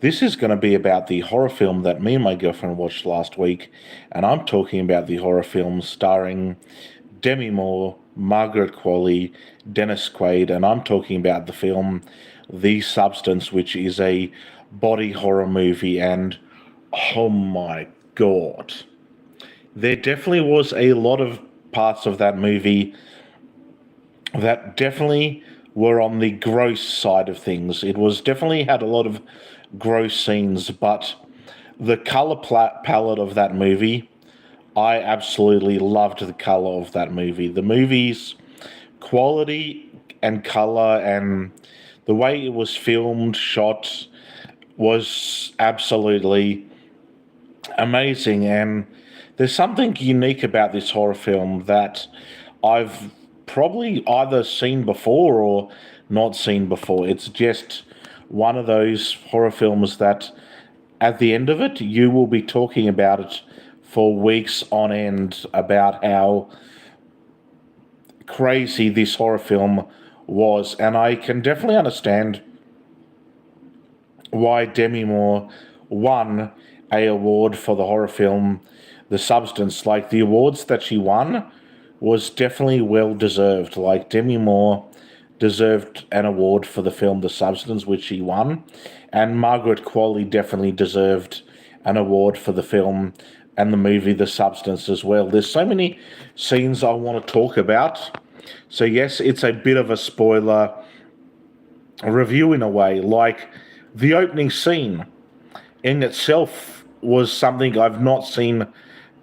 This is going to be about the horror film that me and my girlfriend watched last week, and I'm talking about the horror film starring Demi Moore, Margaret Qualley, Dennis Quaid, and I'm talking about the film The Substance, which is a body horror movie, and oh my god. There definitely was a lot of parts of that movie that definitely were on the gross side of things. It was definitely had a lot of gross scenes, but the color palette of that movie, I absolutely loved the color of that movie. The movie's quality and color and the way it was filmed, shot, was absolutely amazing. And there's something unique about this horror film that I've probably either seen before or not seen before. It's just one of those horror films that at the end of it, you will be talking about it for weeks on end about how crazy this horror film was. And I can definitely understand why Demi Moore won a award for the horror film The Substance. Like, the awards that she won was definitely well deserved. Like, Demi Moore deserved an award for the film The Substance, which she won, and Margaret Qualley definitely deserved an award for the film and the movie The Substance as well. There's so many scenes I want to talk about. So yes, it's a bit of a spoiler review in a way. Like, the opening scene in itself was something I've not seen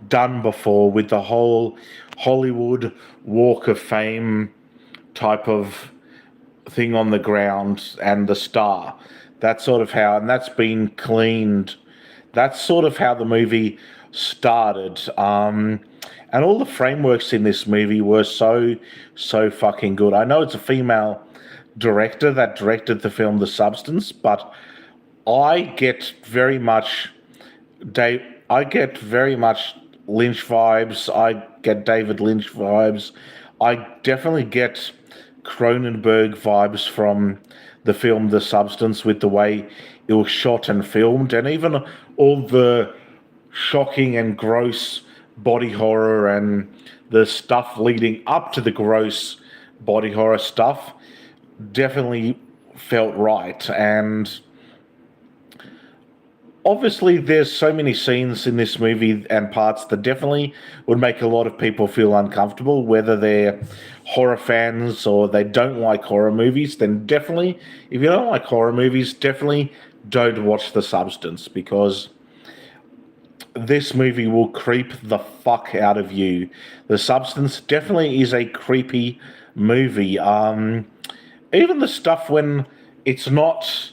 done before, with the whole Hollywood Walk of Fame type of thing on the ground and the star. That's sort of how, and that's been cleaned. That's sort of how the movie started. And all the frameworks in this movie were so fucking good. I know it's a female director that directed the film The Substance, but I get very much I get very much Lynch vibes. I get David Lynch vibes. I definitely get Cronenberg vibes from the film The Substance, with the way it was shot and filmed, and even all the shocking and gross body horror and the stuff leading up to the gross body horror stuff definitely felt right. And obviously there's so many scenes in this movie and parts that definitely would make a lot of people feel uncomfortable, whether they're horror fans or they don't like horror movies. Then definitely, if you don't like horror movies, definitely don't watch The Substance, because this movie will creep the fuck out of you. The Substance definitely is a creepy movie. Even the stuff when it's not,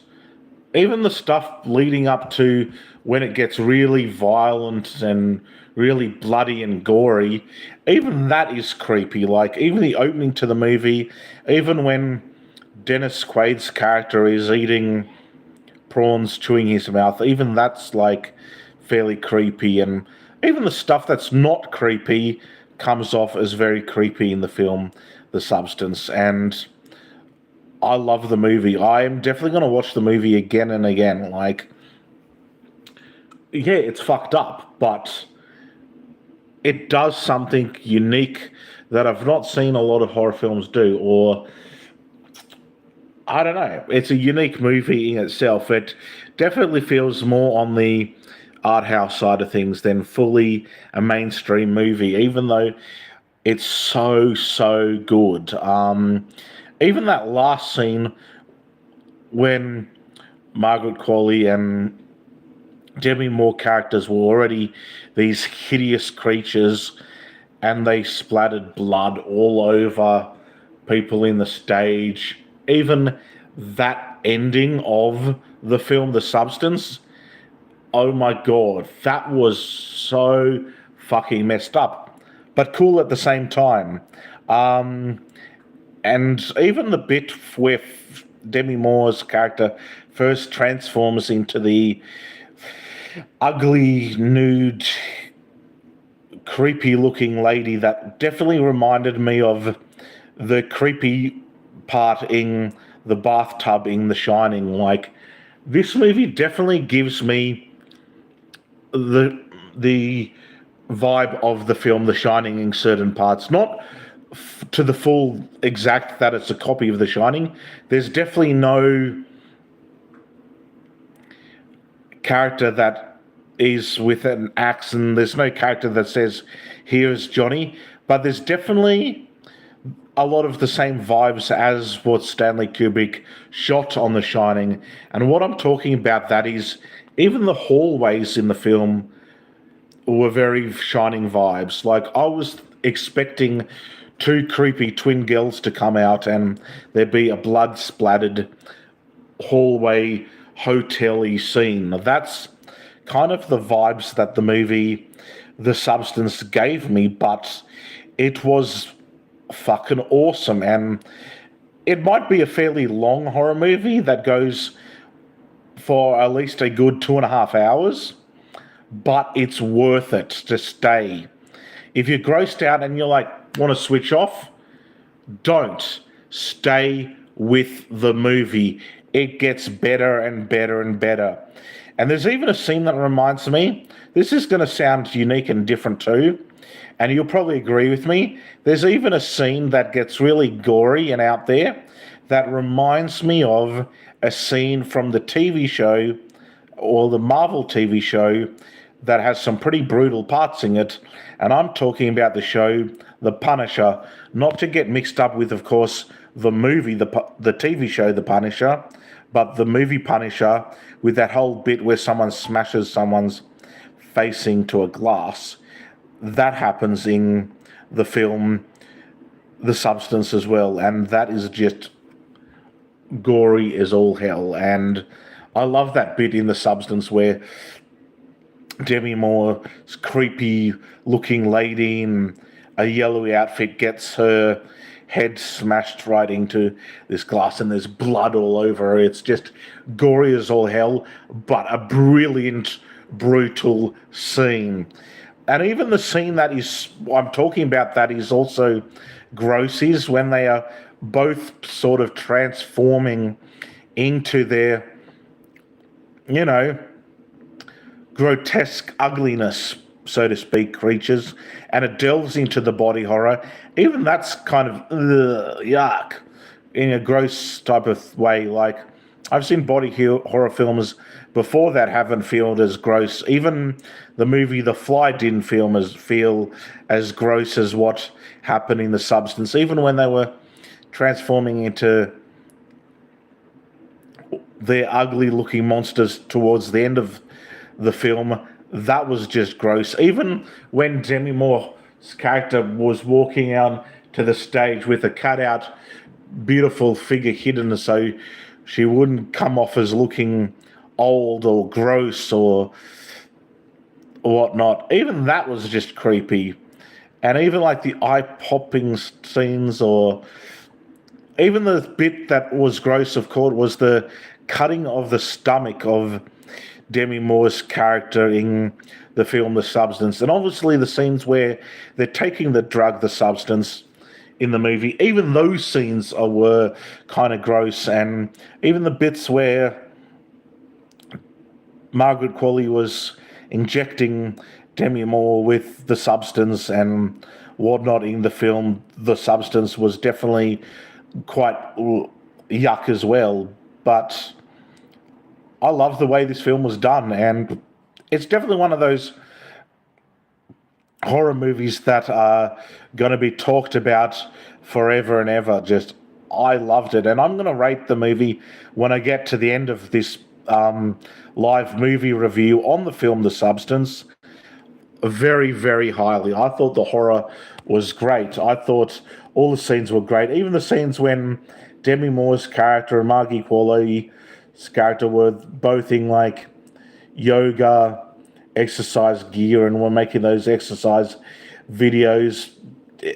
even the stuff leading up to when it gets really violent and really bloody and gory, even that is creepy. Like, even the opening to the movie, even when Dennis Quaid's character is eating prawns, chewing his mouth, even that's like fairly creepy. And even the stuff that's not creepy comes off as very creepy in the film The Substance. And I love the movie. I am definitely going to watch the movie again and again. Like, yeah, it's fucked up, but it does something unique that I've not seen a lot of horror films do. Or, I don't know, it's a unique movie in itself. It definitely feels more on the art house side of things than fully a mainstream movie, even though it's so good. Even that last scene when Margaret Qualley and Demi Moore characters were already these hideous creatures, and they splattered blood all over people in the stage. Even that ending of the film The Substance, oh my god, that was so fucking messed up, but cool at the same time. And even the bit where Demi Moore's character first transforms into the ugly, nude, creepy-looking lady, that definitely reminded me of the creepy part in the bathtub in The Shining. Like, This movie definitely gives me the vibe of the film The Shining in certain parts. Not to the full exact that it's a copy of The Shining. There's definitely no character that is with an axe, and there's no character that says, "Here's Johnny." But there's definitely a lot of the same vibes as what Stanley Kubrick shot on The Shining. And what I'm talking about that is even the hallways in the film were very Shining vibes. Like I was expecting two creepy twin girls to come out and there'd be a blood splattered hallway hotel-y scene. That's kind of the vibes that the movie The Substance gave me, but it was fucking awesome. And it might be a fairly long horror movie that goes for at least a good 2.5 hours, but it's worth it to stay. If you're grossed out and you're like, want to switch off, don't. Stay with the movie. It gets better and better and better. And there's even a scene that reminds me, this is going to sound unique and different too, and you'll probably agree with me. There's even a scene that gets really gory and out there that reminds me of a scene from the TV show or the Marvel TV show that has some pretty brutal parts in it. And I'm talking about the show The Punisher, not to get mixed up with, of course, the movie, the TV show The Punisher, but the movie Punisher, with that whole bit where someone smashes someone's face into a glass. That happens in the film The Substance as well, and that is just gory as all hell. And I love that bit in The Substance where Demi Moore's creepy looking lady in a yellowy outfit gets her head smashed right into this glass and there's blood all over her. It's just gory as all hell, but a brilliant, brutal scene. And even the scene that is I'm talking about that is also gross is when they are both sort of transforming into their, you know, grotesque ugliness, so to speak, creatures, and it delves into the body horror. Even that's kind of yuck in a gross type of way. Like I've seen body horror films before that haven't felt as gross. Even the movie The Fly didn't feel as gross as what happened in The Substance. Even when they were transforming into their ugly looking monsters towards the end of the film, that was just gross. Even when Demi Moore's character was walking out to the stage with a cutout, beautiful figure hidden so she wouldn't come off as looking old or gross or whatnot, even that was just creepy. And even like the eye-popping scenes, or even the bit that was gross, of course, was the cutting of the stomach of Demi Moore's character in the film The Substance. And obviously the scenes where they're taking the drug, The Substance, in the movie, even those scenes were kind of gross. And even the bits where Margaret Qualley was injecting Demi Moore with The Substance and whatnot in the film, The Substance was definitely quite yuck as well. But I love the way this film was done, and it's definitely one of those horror movies that are going to be talked about forever and ever. Just, I loved it, and I'm going to rate the movie when I get to the end of this live movie review on the film The Substance very, very highly. I thought the horror was great. I thought all the scenes were great, even the scenes when Demi Moore's character and Margie Qualley's character were both in like yoga exercise gear and were making those exercise videos,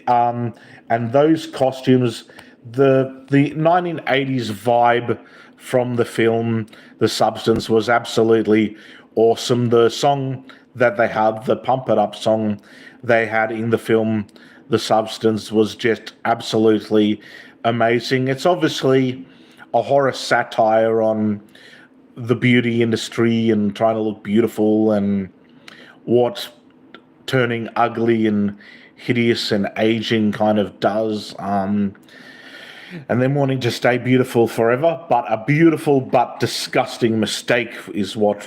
and those costumes, the 1980s vibe from the film The Substance was absolutely awesome. The song that they had, the Pump It Up song they had in the film The Substance, was just absolutely amazing. It's obviously a horror satire on the beauty industry and trying to look beautiful, and what turning ugly and hideous and aging kind of does, and then wanting to stay beautiful forever. But a beautiful but disgusting mistake is what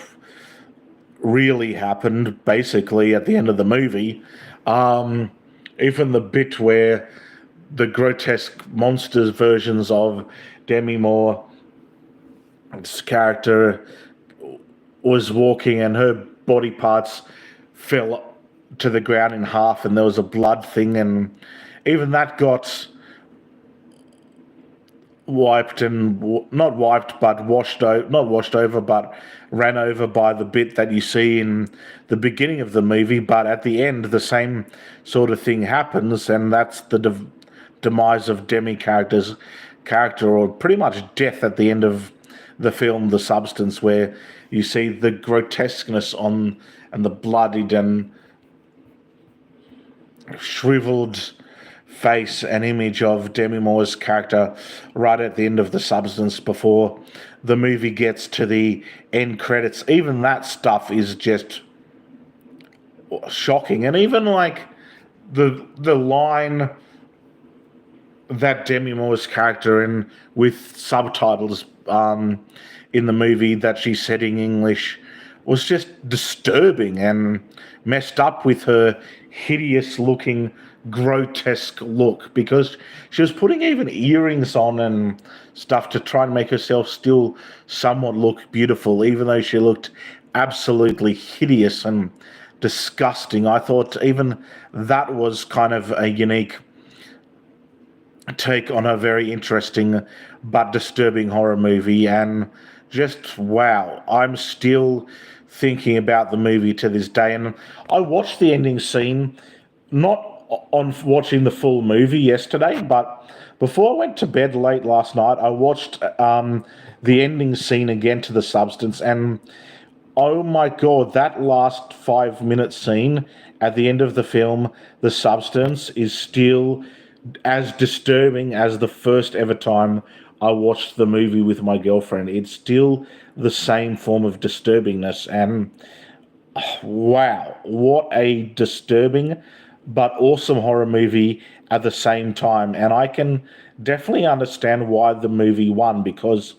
really happened, basically, at the end of the movie. Even the bit where the grotesque monsters versions of Demi Moore's character was walking and her body parts fell to the ground in half and there was a blood thing, and even that got wiped and not wiped but washed over, not washed over but ran over by the bit that you see in the beginning of the movie. But at the end the same sort of thing happens, and that's the demise of Demi character's character, or pretty much death at the end of the film The Substance, where you see the grotesqueness on and the bloodied and shriveled face and image of Demi Moore's character right at the end of The Substance before the movie gets to the end credits. Even that stuff is just shocking. And even like the line that Demi Moore's character in with subtitles in the movie that she said in English was just disturbing and messed up with her hideous looking grotesque look, because she was putting even earrings on and stuff to try and make herself still somewhat look beautiful, even though she looked absolutely hideous and disgusting. I thought even that was kind of a unique take on a very interesting but disturbing horror movie. And just wow, I'm still thinking about the movie to this day. And I watched the ending scene, not on watching the full movie yesterday, but before I went to bed late last night, I watched the ending scene again to The Substance, and oh my god, that last 5 minute scene at the end of the film The Substance is still as disturbing as the first ever time I watched the movie with my girlfriend. It's still the same form of disturbingness, and wow, what a disturbing but awesome horror movie at the same time. And I can definitely understand why the movie won, because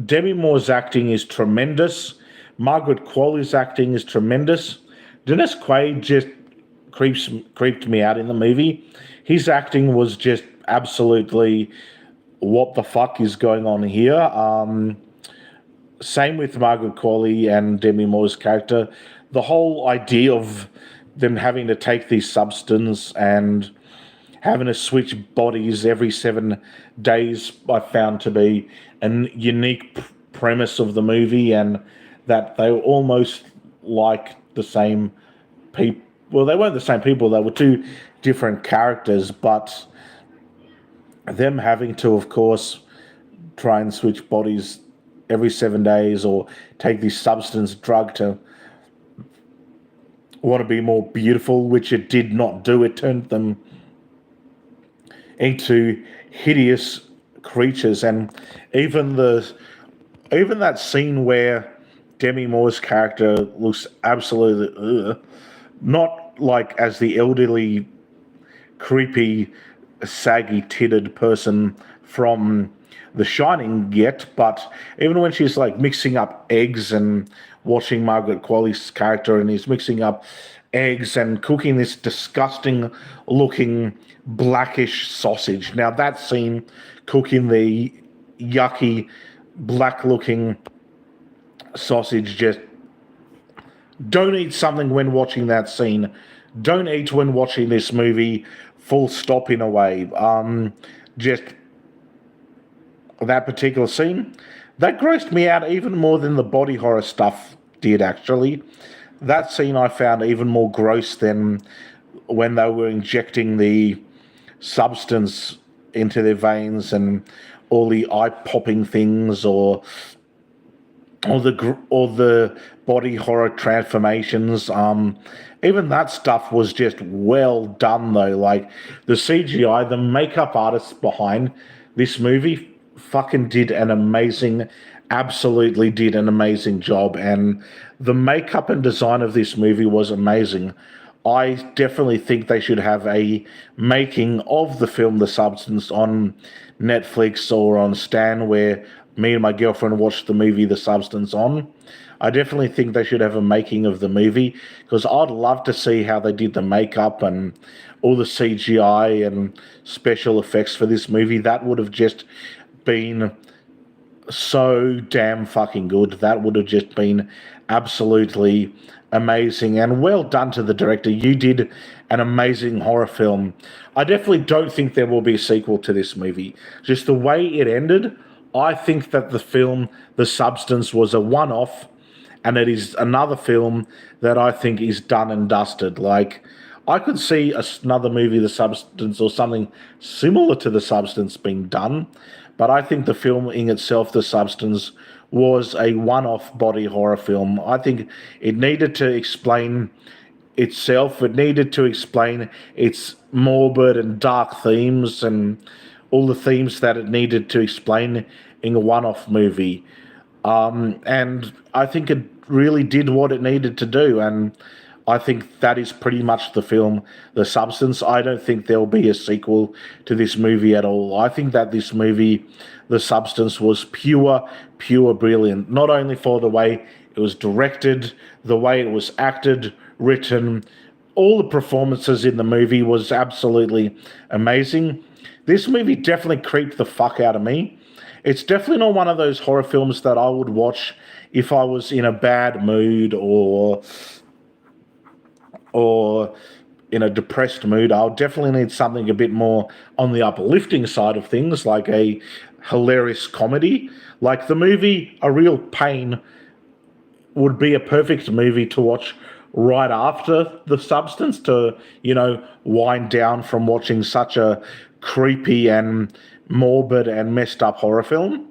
Demi Moore's acting is tremendous. Margaret Qualley's acting is tremendous. Dennis Quaid just creeped me out in the movie. His acting was just absolutely, what the fuck is going on here? Same with Margaret Qualley and Demi Moore's character. The whole idea of them having to take these substance and having to switch bodies every 7 days, I found to be a unique premise of the movie, and that they were almost like the same people. Well, they weren't the same people, they were two different characters, but them having to, of course, try and switch bodies every 7 days or take this substance drug to want to be more beautiful, which it did not do. It turned them into hideous creatures. And even that scene where Demi Moore's character looks absolutely not like as the elderly, creepy, saggy-titted person from The Shining yet, but even when she's like mixing up eggs and watching Margaret Qualley's character, and he's mixing up eggs and cooking this disgusting looking blackish sausage. Now that scene, cooking the yucky black looking sausage, just don't eat something when watching that scene. Don't eat when watching this movie, full stop, in a way. Just that particular scene, that grossed me out even more than the body horror stuff did, actually. That scene I found even more gross than when they were injecting the substance into their veins and all the eye-popping things, or the body horror transformations. Even that stuff was just well done, though. Like the CGI, the makeup artists behind this movie fucking did an amazing absolutely did an amazing job, and the makeup and design of this movie was amazing. I definitely think they should have a making of the film The Substance on Netflix or on Stan, where me and my girlfriend watched the movie The Substance on. I definitely think they should have a making of the movie, because I'd love to see how they did the makeup and all the CGI and special effects for this movie. That would have just been so damn fucking good. That would have just been absolutely amazing. And well done to the director. You did an amazing horror film. I definitely don't think there will be a sequel to this movie. Just the way it ended, I think that the film, The Substance, was a one off, and it is another film that I think is done and dusted. Like, I could see another movie, The Substance, or something similar to The Substance being done, but I think the film in itself, The Substance, was a one-off body horror film. I think it needed to explain itself. It needed to explain its morbid and dark themes and all the themes that it needed to explain in a one-off movie. And I think it really did what it needed to do. And I think that is pretty much the film, The Substance. I don't think there'll be a sequel to this movie at all. I think that this movie, The Substance, was pure brilliant. Not only for the way it was directed, the way it was acted, written, all the performances in the movie was absolutely amazing. This movie definitely creeped the fuck out of me. It's definitely not one of those horror films that I would watch if I was in a bad mood or in a depressed mood. I'll definitely need something a bit more on the uplifting side of things, like a hilarious comedy. Like the movie A Real Pain would be a perfect movie to watch right after The Substance to, wind down from watching such a creepy and morbid and messed up horror film.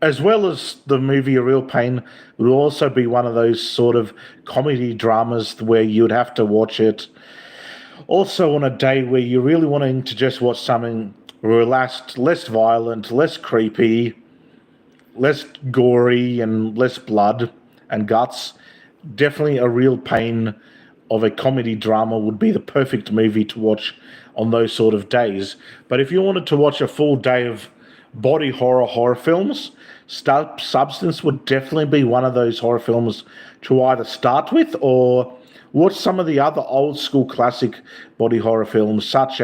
As well as the movie A Real Pain would also be one of those sort of comedy dramas where you'd have to watch it also on a day where you're really wanting to just watch something relaxed, less violent, less creepy, less gory, and less blood and guts. Definitely A Real Pain of a comedy drama would be the perfect movie to watch on those sort of days. But if you wanted to watch a full day of body horror films, Substance would definitely be one of those horror films to either start with or watch some of the other old school classic body horror films, such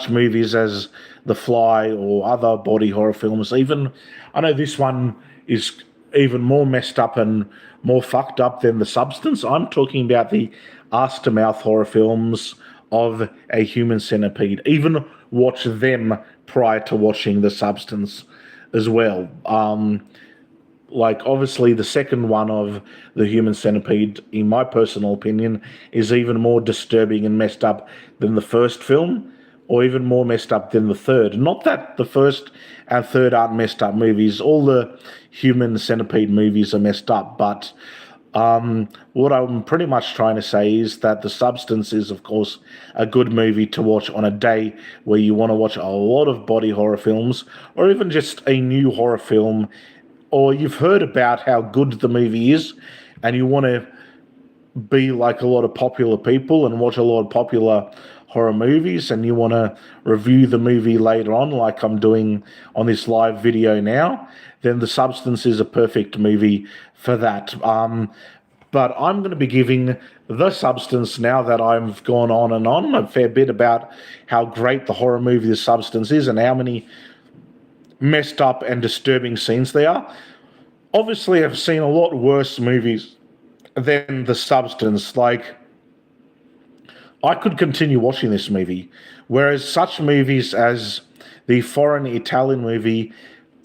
movies as The Fly or other body horror films. Even, I know this one is even more messed up and more fucked up than The Substance. I'm talking about the ass to mouth horror films of A Human Centipede. Even watch them prior to watching The Substance as well. Like, obviously, the second one of The Human Centipede, in my personal opinion, is even more disturbing and messed up than the first film, or even more messed up than the third. Not that the first and third aren't messed up movies. All the Human Centipede movies are messed up, but what I'm pretty much trying to say is that The Substance is, of course, a good movie to watch on a day where you want to watch a lot of body horror films, or even just a new horror film, or you've heard about how good the movie is, and you want to be like a lot of popular people and watch a lot of popular horror movies, and you want to review the movie later on, like I'm doing on this live video now, then The Substance is a perfect movie for that. But I'm going to be giving The Substance, now that I've gone on a fair bit about how great the horror movie The Substance is and how many messed up and disturbing scenes there are. Obviously, I've seen a lot worse movies than The Substance. Like, I could continue watching this movie, whereas such movies as the foreign Italian movie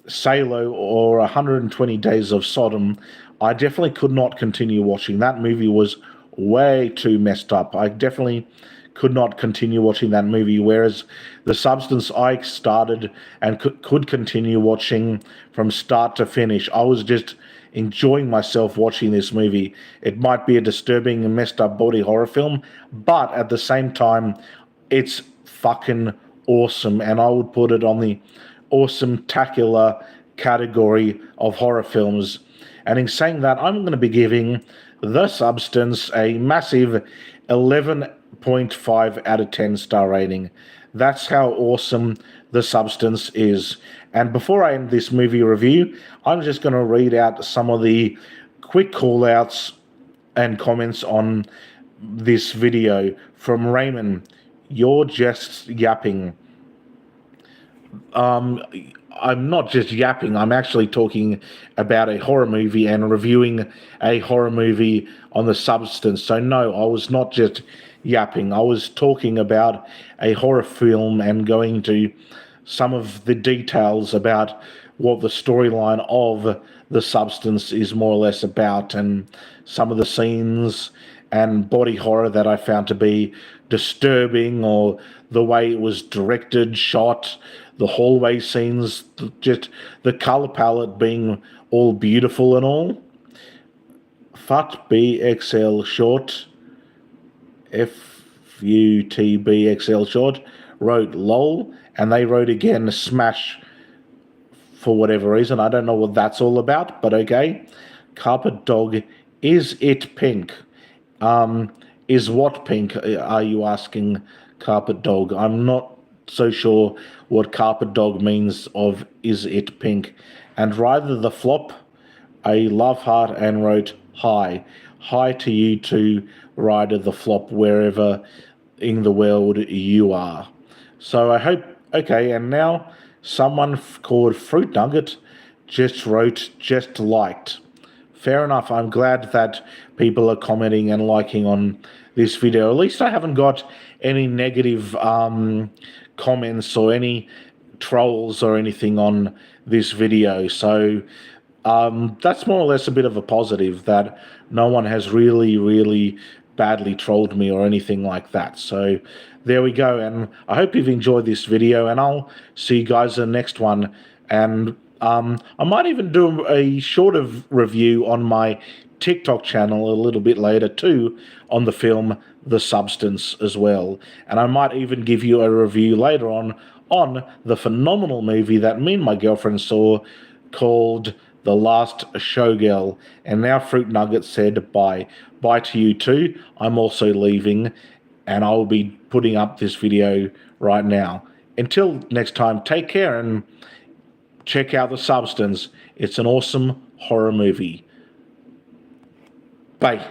Salo or 120 Days of Sodom, I definitely could not continue watching. That movie was way too messed up. I definitely could not continue watching that movie, whereas The Substance I started and could continue watching from start to finish. I was just enjoying myself watching this movie. It might be a disturbing and messed up body horror film, but at the same time, it's fucking awesome, and I would put it on the awesome-tacular category of horror films. And in saying that, I'm going to be giving The Substance a massive 11.5 out of 10 star rating. That's how awesome The Substance is. And before I end this movie review, I'm just going to read out some of the quick call-outs and comments on this video from Raymond. You're just yapping. I'm not just yapping, I'm actually talking about a horror movie and reviewing a horror movie on The Substance. So no, I was not just yapping. I was talking about a horror film and going to some of the details about what the storyline of The Substance is more or less about, and some of the scenes and body horror that I found to be disturbing, or the way it was directed, shot, the hallway scenes, just the color palette being all beautiful and all. FUT BXL short, FUTBXL short, wrote lol, and they wrote again smash for whatever reason. I don't know what that's all about, but okay. Carpet Dog, is it pink? Is what pink, are you asking, Carpet Dog? I'm not so sure what Carpet Dog means of is it pink. And Rather the Flop, a love heart, and wrote hi. Hi to you too, Ryder the Flop, wherever in the world you are. So I hope, okay, and now someone called Fruit Nugget just wrote, just liked. Fair enough. I'm glad that people are commenting and liking on this video. At least I haven't got any negative comments or any trolls or anything on this video. So that's more or less a bit of a positive, that no one has really badly trolled me or anything like that. So there we go. And I hope you've enjoyed this video, and I'll see you guys in the next one. And I might even do a shorter review on my TikTok channel a little bit later too, on the film The Substance as well. And I might even give you a review later on the phenomenal movie that me and my girlfriend saw, called The Last Showgirl. And now Fruit Nugget said bye. Bye to you too. I'm also leaving, and I'll be putting up this video right now. Until next time, take care and check out The Substance. It's an awesome horror movie. Bye.